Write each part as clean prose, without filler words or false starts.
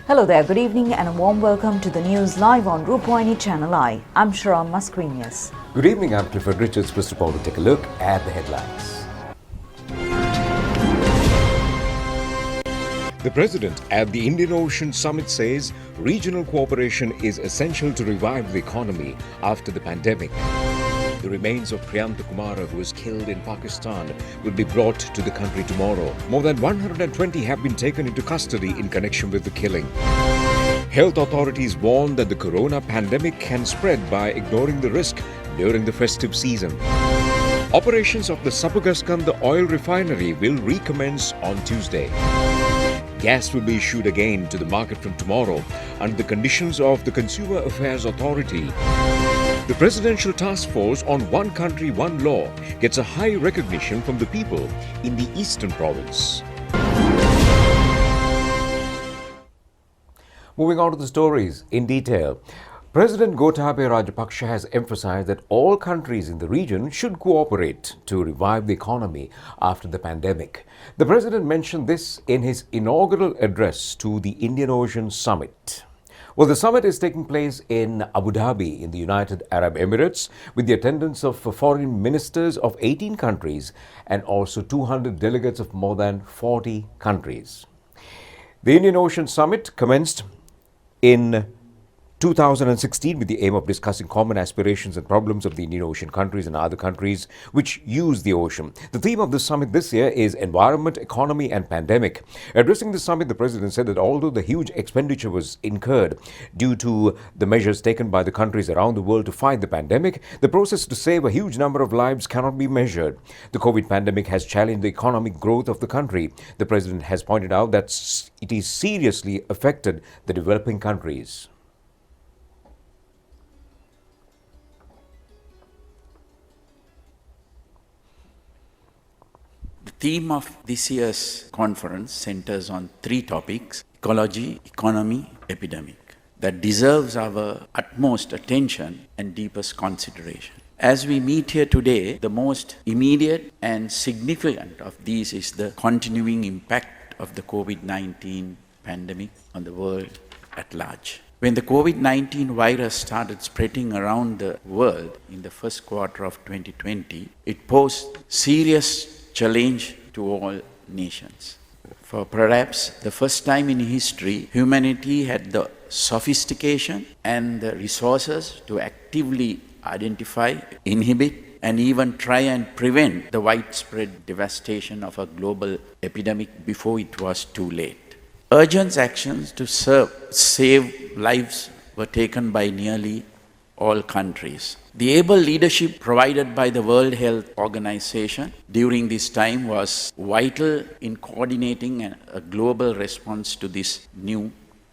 Hello there, good evening and a warm welcome to the news live on Rupavahini ChannelEye. I'm Sharon Mascrinius. Good evening, I'm Clifford Richards. First of all, to take a look at the headlines. The President at the Indian Ocean Summit says regional cooperation is essential to revive the economy after the pandemic. The remains of Priyantakumara, who was killed in Pakistan, will be brought to the country tomorrow. More than 120 have been taken into custody in connection with the killing. Health authorities warn that the corona pandemic can spread by ignoring the risk during the festive season. Operations of the Sapagaskanda oil refinery will recommence on Tuesday. Gas will be issued again to the market from tomorrow under the conditions of the Consumer Affairs Authority. The Presidential Task Force on One Country, One Law gets a high recognition from the people in the Eastern Province. Moving on to the stories in detail. President Gotabaya Rajapaksa has emphasized that all countries in the region should cooperate to revive the economy after the pandemic. The President mentioned this in his inaugural address to the Indian Ocean Summit. Well, the summit is taking place in Abu Dhabi in the United Arab Emirates with the attendance of foreign ministers of 18 countries and also 200 delegates of more than 40 countries. The Indian Ocean Summit commenced in 2016 with the aim of discussing common aspirations and problems of the Indian Ocean countries and other countries which use the ocean. The theme of the summit this year is Environment, Economy and Pandemic. Addressing the summit, the President said that although the huge expenditure was incurred due to the measures taken by the countries around the world to fight the pandemic, the process to save a huge number of lives cannot be measured. The COVID pandemic has challenged the economic growth of the country. The President has pointed out that it is seriously affected the developing countries. The theme of this year's conference centers on three topics: ecology, economy, epidemic, that deserves our utmost attention and deepest consideration. As we meet here today, the most immediate and significant of these is the continuing impact of the COVID-19 pandemic on the world at large. When the COVID-19 virus started spreading around the world in the first quarter of 2020, it posed serious challenge to all nations. For perhaps the first time in history, humanity had the sophistication and the resources to actively identify, inhibit, and even try and prevent the widespread devastation of a global epidemic before it was too late. Urgent actions to save lives were taken by nearly all countries. The able leadership provided by the World Health Organization during this time was vital in coordinating a global response to this new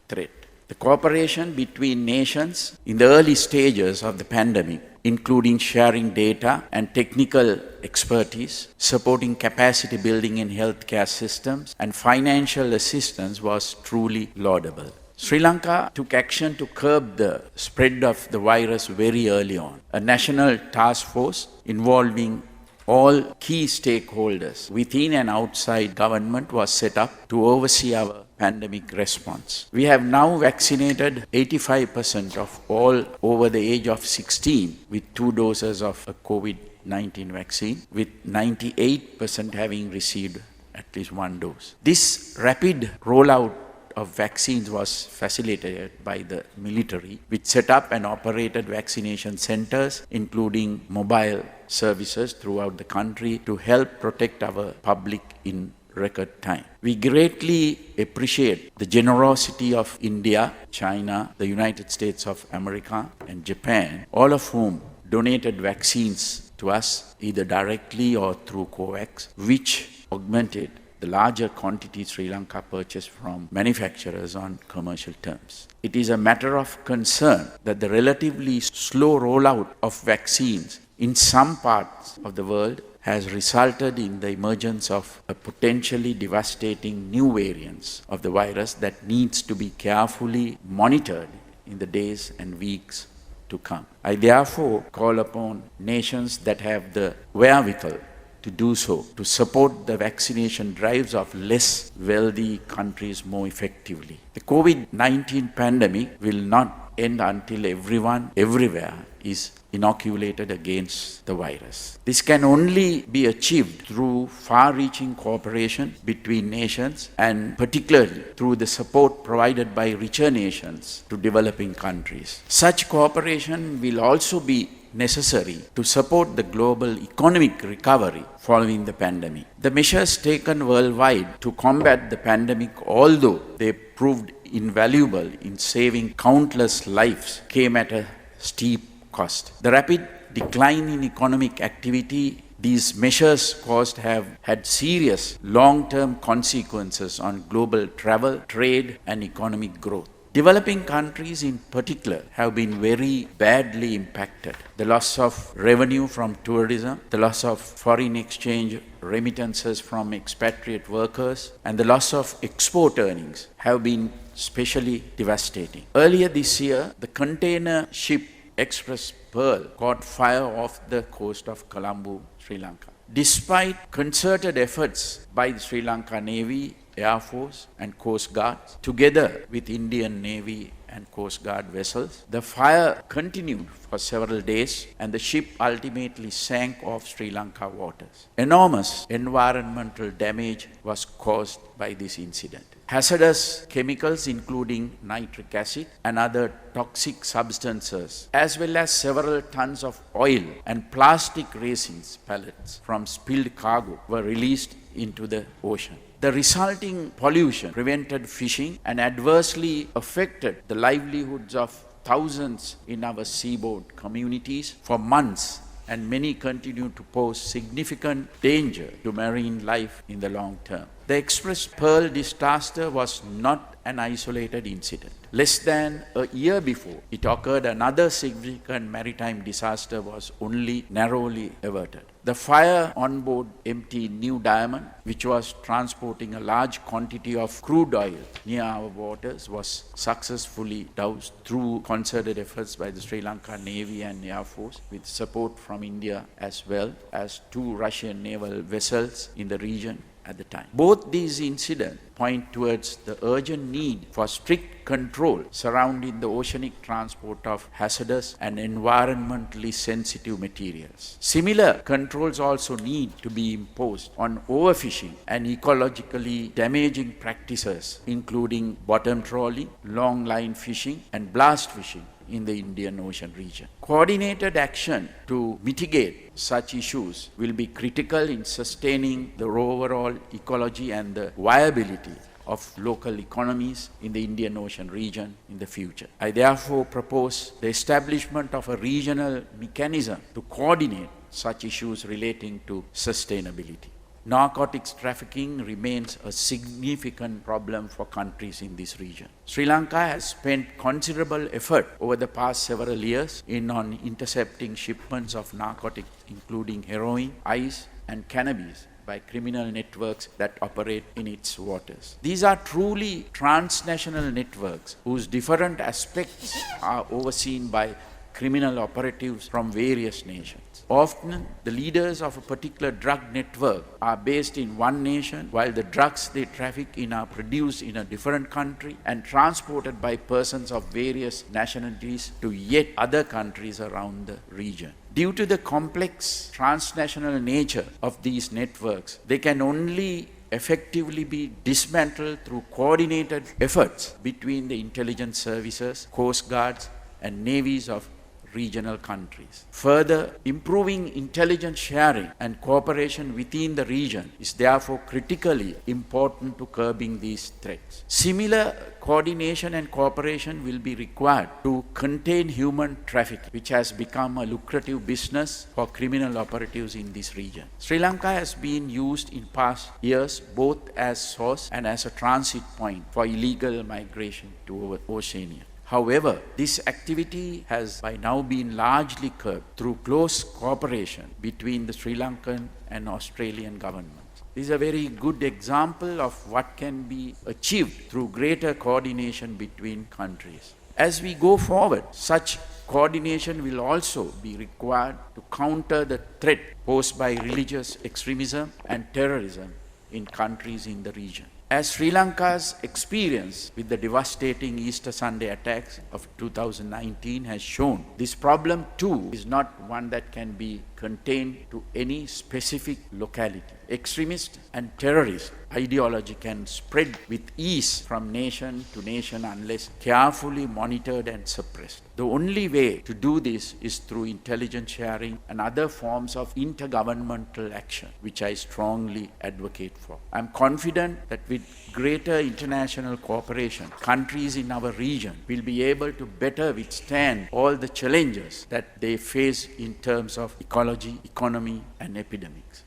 threat. The cooperation between nations in the early stages of the pandemic, including sharing data and technical expertise, supporting capacity building in healthcare systems, and financial assistance was truly laudable. Sri Lanka took action to curb the spread of the virus very early on. A national task force involving all key stakeholders within and outside government was set up to oversee our pandemic response. We have now vaccinated 85% of all over the age of 16 with 2 doses of a COVID-19 vaccine, with 98% having received at least 1 dose. This rapid rollout of vaccines was facilitated by the military, which set up and operated vaccination centers, including mobile services throughout the country to help protect our public in record time. We greatly appreciate the generosity of India, China, the United States of America, and Japan, all of whom donated vaccines to us either directly or through COVAX, which augmented the larger quantity Sri Lanka purchased from manufacturers on commercial terms. It is a matter of concern that the relatively slow rollout of vaccines in some parts of the world has resulted in the emergence of a potentially devastating new variants of the virus that needs to be carefully monitored in the days and weeks to come. I therefore call upon nations that have the wherewithal to do so, to support the vaccination drives of less wealthy countries more effectively. The COVID-19 pandemic will not end until everyone, everywhere, is inoculated against the virus. This can only be achieved through far-reaching cooperation between nations and particularly through the support provided by richer nations to developing countries. Such cooperation will also be necessary to support the global economic recovery following the pandemic. The measures taken worldwide to combat the pandemic, although they proved invaluable in saving countless lives, came at a steep cost. The rapid decline in economic activity these measures caused have had serious long-term consequences on global travel, trade, and economic growth. Developing countries in particular have been very badly impacted. The loss of revenue from tourism, the loss of foreign exchange remittances from expatriate workers, and the loss of export earnings have been especially devastating. Earlier this year, the container ship Express Pearl caught fire off the coast of Colombo, Sri Lanka. Despite concerted efforts by the Sri Lanka Navy, Air Force and Coast Guard, together with Indian Navy and Coast Guard vessels, the fire continued for several days and the ship ultimately sank off Sri Lanka waters. Enormous environmental damage was caused by this incident. Hazardous chemicals including nitric acid and other toxic substances, as well as several tons of oil and plastic resins pellets from spilled cargo were released into the ocean. The resulting pollution prevented fishing and adversely affected the livelihoods of thousands in our seaboard communities for months, and many continue to pose significant danger to marine life in the long term. The Express Pearl disaster was not an isolated incident. Less than a year before it occurred, another significant maritime disaster was only narrowly averted. The fire on board MT New Diamond, which was transporting a large quantity of crude oil near our waters, was successfully doused through concerted efforts by the Sri Lanka Navy and Air Force, with support from India as well as 2 Russian naval vessels in the region at the time. Both these incidents point towards the urgent need for strict control surrounding the oceanic transport of hazardous and environmentally sensitive materials. Similar controls also need to be imposed on overfishing and ecologically damaging practices, including bottom trawling, long line fishing, and blast fishing in the Indian Ocean region. Coordinated action to mitigate such issues will be critical in sustaining the overall ecology and the viability of local economies in the Indian Ocean region in the future. I therefore propose the establishment of a regional mechanism to coordinate such issues relating to sustainability. Narcotics trafficking remains a significant problem for countries in this region. Sri Lanka has spent considerable effort over the past several years on intercepting shipments of narcotics, including heroin, ice, and cannabis, by criminal networks that operate in its waters. These are truly transnational networks whose different aspects are overseen by criminal operatives from various nations. Often, the leaders of a particular drug network are based in one nation, while the drugs they traffic in are produced in a different country and transported by persons of various nationalities to yet other countries around the region. Due to the complex transnational nature of these networks, they can only effectively be dismantled through coordinated efforts between the intelligence services, coast guards, and navies of regional countries. Further, improving intelligence sharing and cooperation within the region is therefore critically important to curbing these threats. Similar coordination and cooperation will be required to contain human trafficking, which has become a lucrative business for criminal operatives in this region. Sri Lanka has been used in past years both as source and as a transit point for illegal migration to Oceania. However, this activity has by now been largely curbed through close cooperation between the Sri Lankan and Australian governments. This is a very good example of what can be achieved through greater coordination between countries. As we go forward, such coordination will also be required to counter the threat posed by religious extremism and terrorism in countries in the region. As Sri Lanka's experience with the devastating Easter Sunday attacks of 2019 has shown, this problem too is not one that can be contained to any specific locality. Extremist and terrorist ideology can spread with ease from nation to nation unless carefully monitored and suppressed. The only way to do this is through intelligence sharing and other forms of intergovernmental action, which I strongly advocate for. I'm confident that with greater international cooperation, countries in our region will be able to better withstand all the challenges that they face in terms of ecology, economy, and epidemics.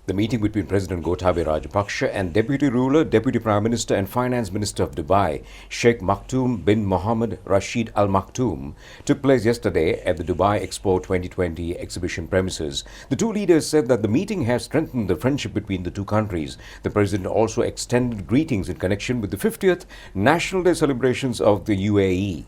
The meeting between President Gotabaya Rajapaksa and Deputy Ruler, Deputy Prime Minister and Finance Minister of Dubai, Sheikh Maktoum bin Mohammed Rashid Al Maktoum, took place yesterday at the Dubai Expo 2020 exhibition premises. The two leaders said that the meeting has strengthened the friendship between the two countries. The President also extended greetings in connection with the 50th National Day celebrations of the UAE.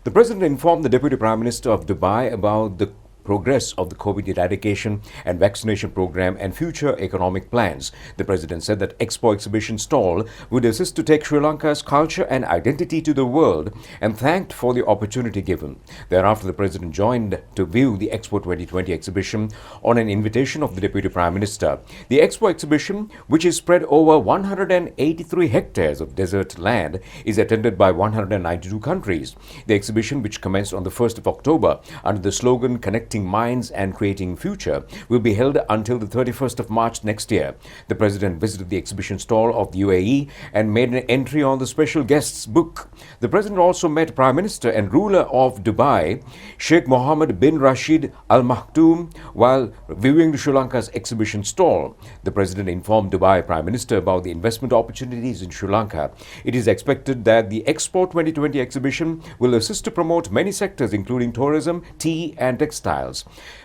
The President informed the Deputy Prime Minister of Dubai about the progress of the COVID eradication and vaccination program and future economic plans. The President said that Expo exhibition stall would assist to take Sri Lanka's culture and identity to the world and thanked for the opportunity given. Thereafter, the President joined to view the Expo 2020 exhibition on an invitation of the Deputy Prime Minister. The Expo exhibition, which is spread over 183 hectares of desert land, is attended by 192 countries. The exhibition, which commenced on the 1st of October under the slogan Connecting Minds and Creating Future, will be held until the 31st of March next year. The President visited the exhibition stall of the UAE and made an entry on the special guests book. The President also met Prime Minister and ruler of Dubai, Sheikh Mohammed bin Rashid Al Maktoum, while viewing Sri Lanka's exhibition stall. The President informed Dubai Prime Minister about the investment opportunities in Sri Lanka. It is expected that the Expo 2020 exhibition will assist to promote many sectors including tourism, tea and textiles.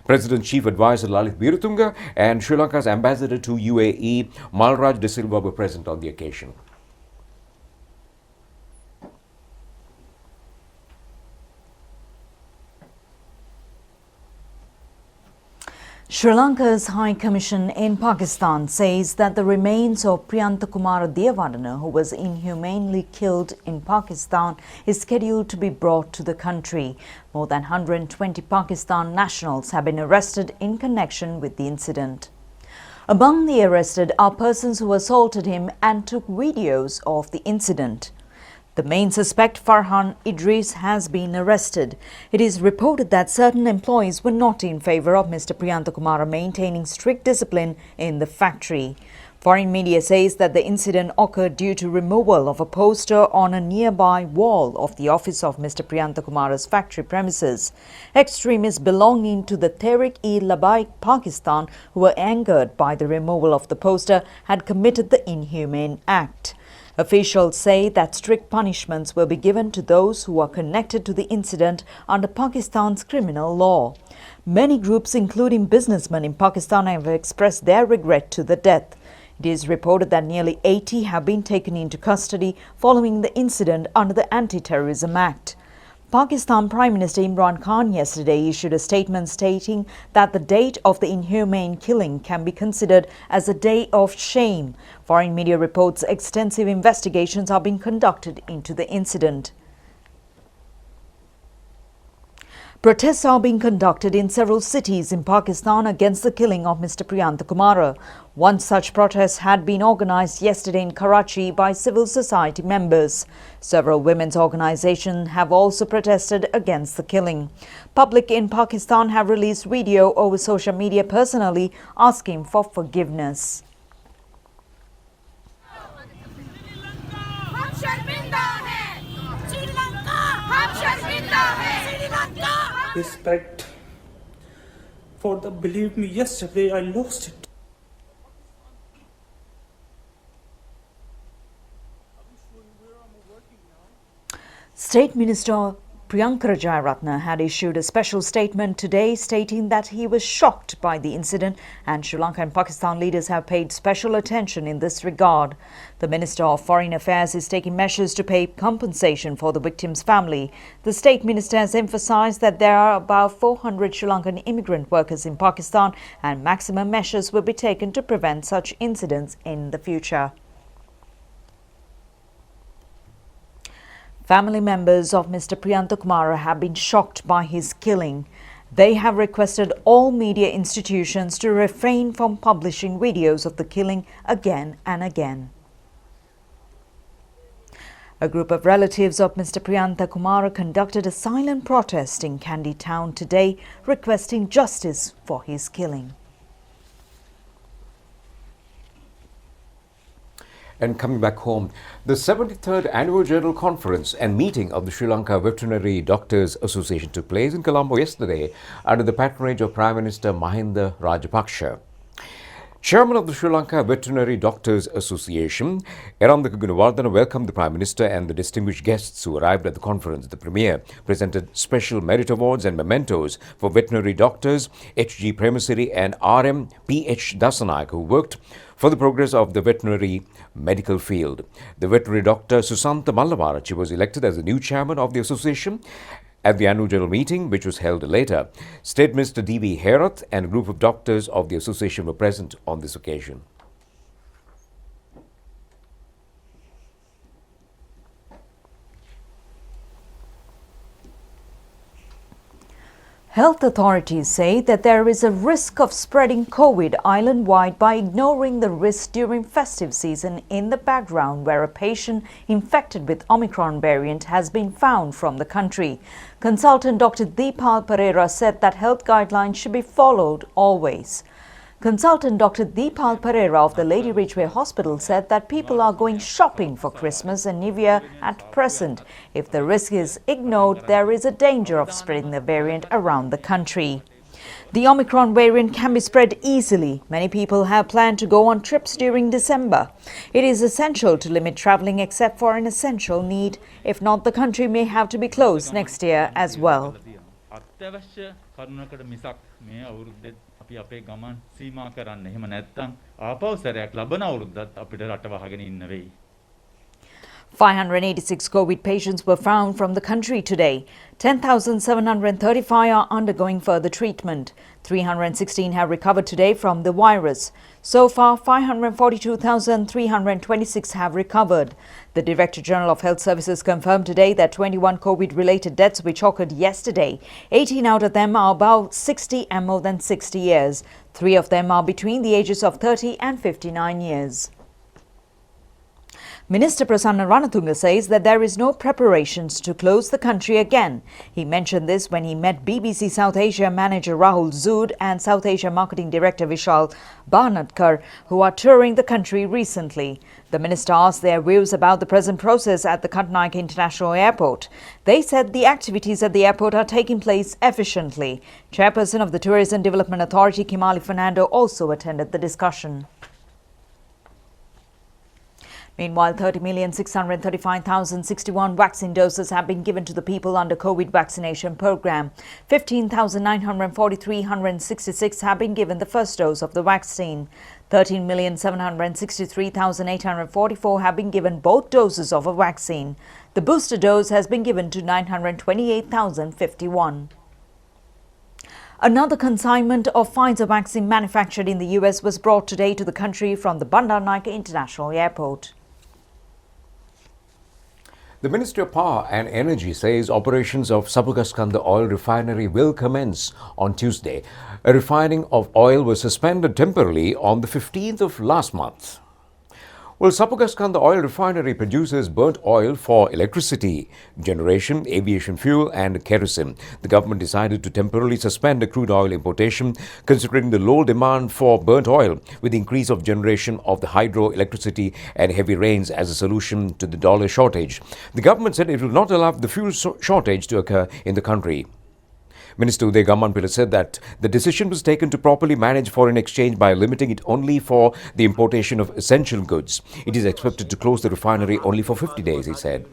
President's Chief Advisor Lalit Biratunga and Sri Lanka's Ambassador to UAE, Malraj De Silva, were present on the occasion. Sri Lanka's High Commission in Pakistan says that the remains of Priyantakumara, who was inhumanely killed in Pakistan, is scheduled to be brought to the country. More than 120 Pakistan nationals have been arrested in connection with the incident. Among the arrested are persons who assaulted him and took videos of the incident. The main suspect, Farhan Idris, has been arrested. It is reported that certain employees were not in favour of Mr. Priyantakumara maintaining strict discipline in the factory. Foreign media says that the incident occurred due to removal of a poster on a nearby wall of the office of Mr. Priyantakumara's factory premises. Extremists belonging to the Tehreek-e-Labbaik Pakistan, who were angered by the removal of the poster, had committed the inhumane act. Officials say that strict punishments will be given to those who are connected to the incident under Pakistan's criminal law. Many groups, including businessmen in Pakistan, have expressed their regret to the death. It is reported that nearly 80 have been taken into custody following the incident under the Anti-Terrorism Act. Pakistan Prime Minister Imran Khan yesterday issued a statement stating that the date of the inhumane killing can be considered as a day of shame. Foreign media reports extensive investigations are being conducted into the incident. Protests are being conducted in several cities in Pakistan against the killing of Mr. Priyantakumara. One such protest had been organised yesterday in Karachi by civil society members. Several women's organisations have also protested against the killing. Public in Pakistan have released video over social media personally asking for forgiveness. Respect for the, believe me, yesterday I lost it. State Minister Priyanka Jayaratne had issued a special statement today stating that he was shocked by the incident and Sri Lanka and Pakistan leaders have paid special attention in this regard. The Minister of Foreign Affairs is taking measures to pay compensation for the victim's family. The State Minister has emphasized that there are about 400 Sri Lankan immigrant workers in Pakistan and maximum measures will be taken to prevent such incidents in the future. Family members of Mr. Priyantakumara have been shocked by his killing. They have requested all media institutions to refrain from publishing videos of the killing again and again. A group of relatives of Mr. Priyantakumara conducted a silent protest in Kandy town today, requesting justice for his killing. And coming back home, the 73rd Annual General Conference and meeting of the Sri Lanka Veterinary Doctors Association took place in Colombo yesterday under the patronage of Prime Minister Mahinda Rajapaksa. Chairman of the Sri Lanka Veterinary Doctors Association, Erandaka Gunawardana, welcomed the Prime Minister and the distinguished guests who arrived at the conference. The Premier presented special merit awards and mementos for veterinary doctors H.G. Premasiri and R.M. P.H. Dasanaik, who worked for the progress of the veterinary medical field. The veterinary doctor Susantha Mallavarachi was elected as the new chairman of the association at the annual general meeting, which was held later. State Minister D.V. Herath and a group of doctors of the association were present on this occasion. Health authorities say that there is a risk of spreading COVID island-wide by ignoring the risk during festive season in the background where a patient infected with Omicron variant has been found from the country. Consultant Dr. Deepal Pereira said that health guidelines should be followed always. Consultant Dr. Deepal Pereira of the Lady Ridgeway Hospital said that people are going shopping for Christmas and New Year at present. If the risk is ignored, there is a danger of spreading the variant around the country. The Omicron variant can be spread easily. Many people have planned to go on trips during December. It is essential to limit travelling except for an essential need. If not, the country may have to be closed next year as well. අපි අපේ ගමන් සීමා කරන්න. එහෙම නැත්නම් ආපහු සැරයක් ලබන අවුරුද්දත් අපිට රට වහගෙන ඉන්න වෙයි. 586 COVID patients were found from the country today. 10,735 are undergoing further treatment. 316 have recovered today from the virus. So far, 542,326 have recovered. The Director General of Health Services confirmed today that 21 COVID-related deaths which occurred yesterday, 18 out of them are about 60 and more than 60 years. 3 of them are between the ages of 30 and 59 years. Minister Prasanna Ranatunga says that there is no preparations to close the country again. He mentioned this when he met BBC South Asia manager Rahul Zood and South Asia marketing director Vishal Barnatkar, who are touring the country recently. The minister asked their views about the present process at the Katnaik International Airport. They said the activities at the airport are taking place efficiently. Chairperson of the Tourism Development Authority, Kimali Fernando, also attended the discussion. Meanwhile, 30,635,061 vaccine doses have been given to the people under COVID vaccination program. 15,943,166 have been given the first dose of the vaccine. 13,763,844 have been given both doses of a vaccine. The booster dose has been given to 928,051. Another consignment of Pfizer vaccine manufactured in the US was brought today to the country from the Bandar Naik International Airport. The Ministry of Power and Energy says operations of Sapagaskanda Oil Refinery will commence on Tuesday. A refining of oil was suspended temporarily on the 15th of last month. Well, Sapagaskanda Oil Refinery produces burnt oil for electricity generation, aviation fuel and kerosene. The government decided to temporarily suspend the crude oil importation considering the low demand for burnt oil with the increase of generation of the hydroelectricity and heavy rains as a solution to the dollar shortage. The government said it will not allow the fuel shortage to occur in the country. Minister Uday Gammanpilla said that the decision was taken to properly manage foreign exchange by limiting it only for the importation of essential goods. It is expected to close the refinery only for 50 days, he said.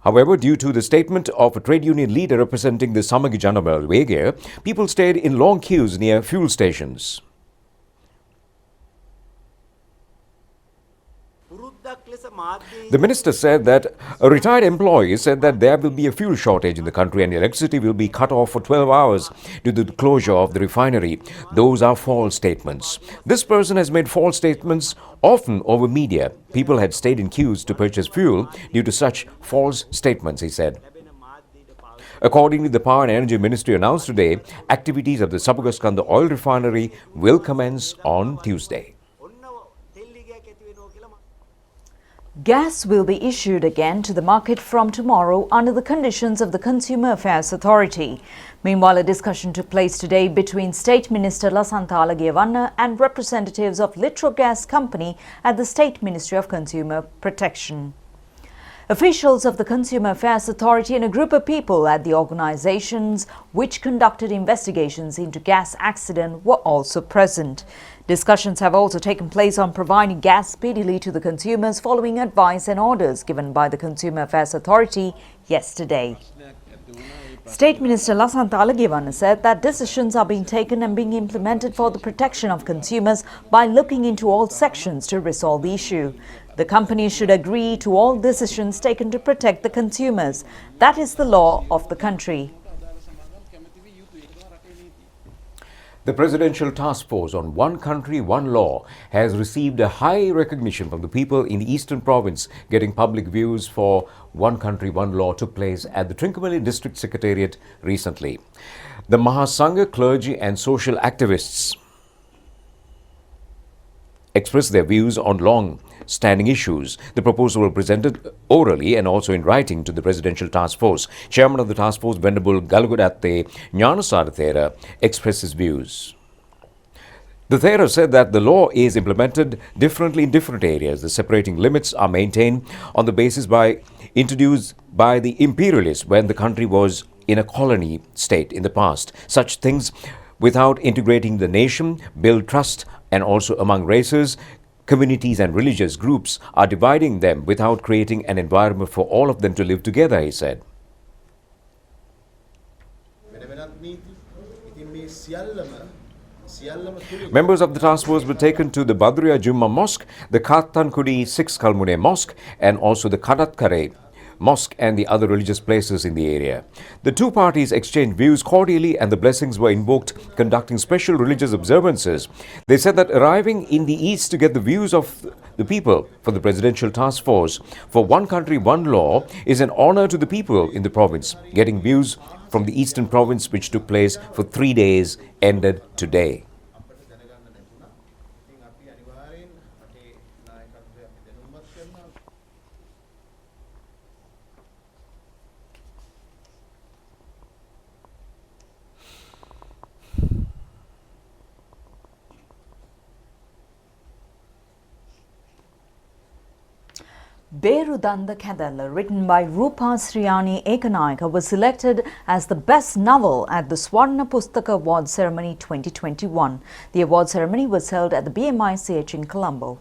However, due to the statement of a trade union leader representing the Samagi Janabal Vege, people stayed in long queues near fuel stations. The minister said that a retired employee said that there will be a fuel shortage in the country and electricity will be cut off for 12 hours due to the closure of the refinery. Those are false statements. This person has made false statements often over media. People had stayed in queues to purchase fuel due to such false statements, he said. Accordingly, the Power and Energy Ministry announced today activities of the Sapagaskanda oil refinery will commence on Tuesday. Gas will be issued again to the market from tomorrow under the conditions of the Consumer Affairs Authority. Meanwhile, a discussion took place today between State Minister Lasantha Alagiyawanna and representatives of Litro Gas Company at the State Ministry of Consumer Protection. Officials of the Consumer Affairs Authority and a group of people at the organizations which conducted investigations into gas accident were also present. Discussions have also taken place on providing gas speedily to the consumers following advice and orders given by the Consumer Affairs Authority yesterday. State Minister Lasantha Alagiyawanna said that decisions are being taken and being implemented for the protection of consumers by looking into all sections to resolve the issue. The company should agree to all decisions taken to protect the consumers. That is the law of the country. The Presidential Task Force on One Country, One Law has received a high recognition from the people in the Eastern Province. Getting public views for One Country, One Law took place at the Trincomalee District Secretariat recently. The Mahasangha clergy and social activists expressed their views on long-standing issues. The proposal was presented orally and also in writing to the Presidential Task Force. Chairman of the Task Force, Venerable Galgudatte Jnanasara Thera, expressed his views. The Thera said that the law is implemented differently in different areas. The separating limits are maintained on the basis introduced by the imperialists when the country was in a colony state in the past. Such things, without integrating the nation, build trust, and also among races, communities and religious groups, are dividing them without creating an environment for all of them to live together, he said. Members of the task force were taken to the Badriya Jumma Mosque, the Kathankudi 6 Kalmune Mosque, and also the Kadatkare Mosque and the other religious places in the area. The two parties exchanged views cordially and the blessings were invoked, conducting special religious observances. They said that arriving in the East to get the views of the people for the Presidential Task Force for One Country, One Law is an honor to the people in the province. Getting views from the Eastern Province, which took place for 3 days, ended today. Berudanda Kadala, written by Rupa Sriyani Ekanayaka, was selected as the best novel at the Swarna Pustaka Award Ceremony 2021. The award ceremony was held at the BMICH in Colombo.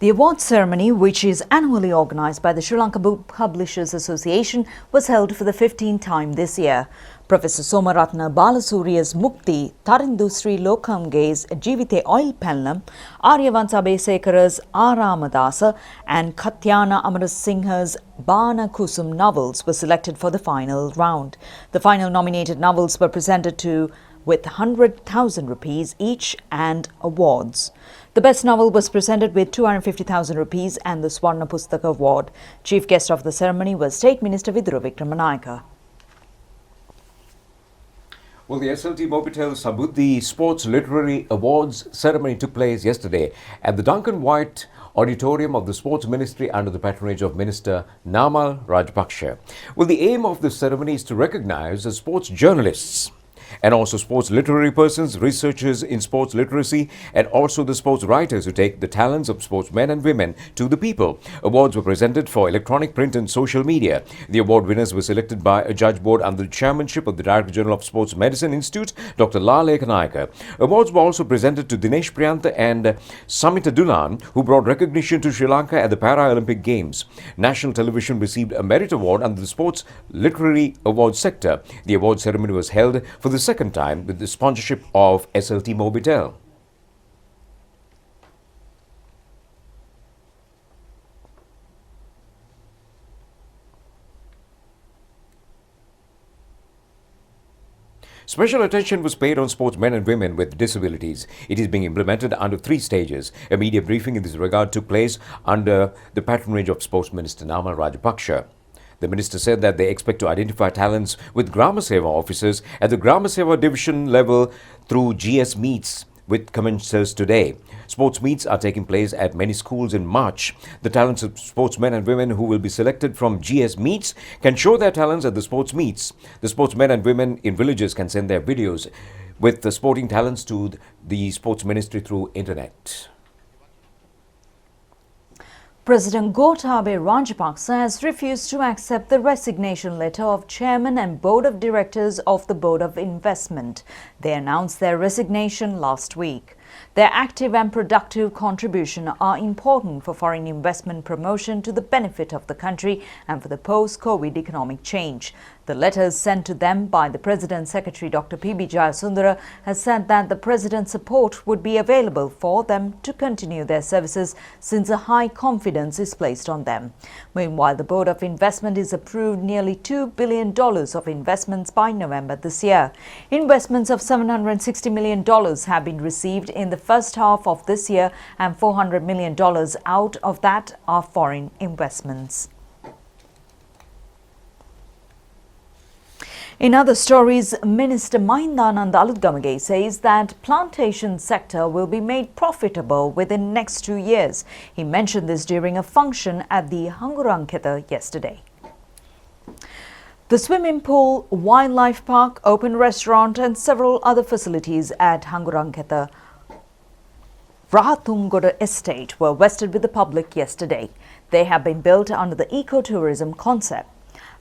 The award ceremony, which is annually organised by the Sri Lanka Book Publishers Association, was held for the 15th time this year. Professor Somaratna Balasuriya's Mukti, Tarindu Sri Lokamge's Jivite Oil Pellam, Aryavansa Besekara's Aramadasa and Katyana Amarasingha's Bana Kusum novels were selected for the final round. The final nominated novels were presented with 100,000 rupees each and awards. The best novel was presented with 250,000 rupees and the Swarna Pustaka Award. Chief guest of the ceremony was State Minister Vidura Vikramanayaka. Well, the SLT Mobitel Sabuddhi Sports Literary Awards ceremony took place yesterday at the Duncan White Auditorium of the Sports Ministry under the patronage of Minister Namal Rajpaksha. Well, the aim of this ceremony is to recognize the sports journalists and also sports literary persons, researchers in sports literacy, and also the sports writers who take the talents of sportsmen and women to the people. Awards were presented for electronic, print and social media. The award winners were selected by a judge board under the chairmanship of the Director General of Sports Medicine Institute, Dr. Lanka. Awards were also presented to Dinesh Priyantha and Samita Dulan, who brought recognition to Sri Lanka at the Paralympic Games. National Television received a Merit Award under the Sports Literary Awards sector. The award ceremony was held for the second time with the sponsorship of SLT Mobitel. Special attention was paid on sportsmen and women with disabilities. It is being implemented under 3 stages. A media briefing in this regard took place under the patronage of Sports Minister Namal Rajapaksa. The minister said that they expect to identify talents with Grama Seva officers at the Grama Seva division level through GS meets, which commences today. Sports meets are taking place at many schools in March. The talents of sportsmen and women who will be selected from GS meets can show their talents at the sports meets. The sportsmen and women in villages can send their videos with the sporting talents to the sports ministry through internet. President Gotabaya Rajapaksa has refused to accept the resignation letter of Chairman and Board of Directors of the Board of Investment. They announced their resignation last week. Their active and productive contribution are important for foreign investment promotion to the benefit of the country and for the post-COVID economic change. The letters sent to them by the President's Secretary Dr. P.B. Jayasundara has said that the President's support would be available for them to continue their services since a high confidence is placed on them. Meanwhile, the Board of Investment is approved nearly $2 billion of investments by November this year. Investments of $760 million have been received in the first half of this year and $400 million out of that are foreign investments. In other stories, Minister Mahindananda Alutgamage says that plantation sector will be made profitable within next 2 years. He mentioned this during a function at the Hanguranketha yesterday. The swimming pool, wildlife park, open restaurant and several other facilities at Hanguranketha Rahatungoda estate were vested with the public yesterday. They have been built under the ecotourism concept.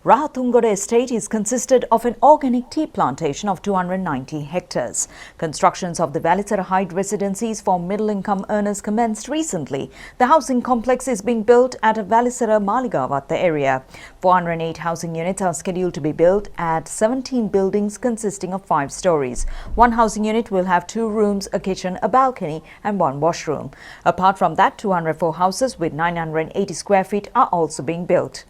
Rahatungoda estate is consisted of an organic tea plantation of 290 hectares. Constructions of the Valisara Height residencies for middle-income earners commenced recently. The housing complex is being built at a Valisara Maligavatta area. 408 housing units are scheduled to be built at 17 buildings consisting of 5 stories. One housing unit will have 2 rooms, a kitchen, a balcony and 1 washroom. Apart from that, 204 houses with 980 square feet are also being built.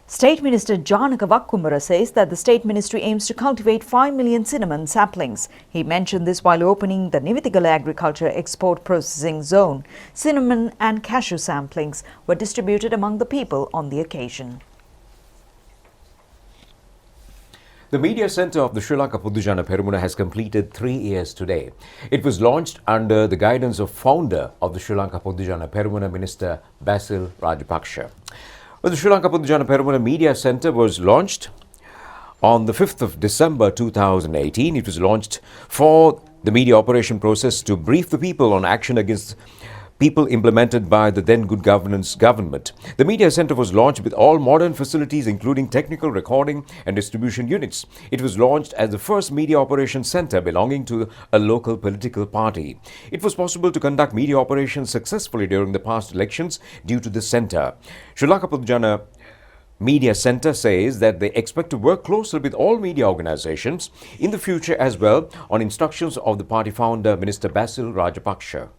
State Minister Janaka Vakkumara says that the State Ministry aims to cultivate 5 million cinnamon saplings. He mentioned this while opening the Nivitigala Agriculture Export Processing Zone. Cinnamon and cashew samplings were distributed among the people on the occasion. The Media Centre of the Sri Lanka Podujana Peramuna has completed 3 years today. It was launched under the guidance of founder of the Sri Lanka Podujana Peramuna, Minister Basil Rajapaksa. Well, the Sri Lanka Podujana Peramuna Media Centre was launched on the 5th of December 2018. It was launched for the media operation process to brief the people on action against people implemented by the then Good Governance government. The Media Centre was launched with all modern facilities including technical, recording and distribution units. It was launched as the first media operations centre belonging to a local political party. It was possible to conduct media operations successfully during the past elections due to the centre. Sri Lanka Podujana Media Centre says that they expect to work closely with all media organisations in the future as well on instructions of the party founder, Minister Basil Rajapaksa.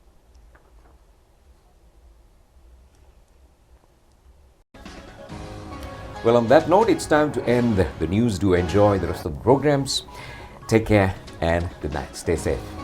Well, on that note, it's time to end the news. Do enjoy the rest of the programs. Take care and good night. Stay safe.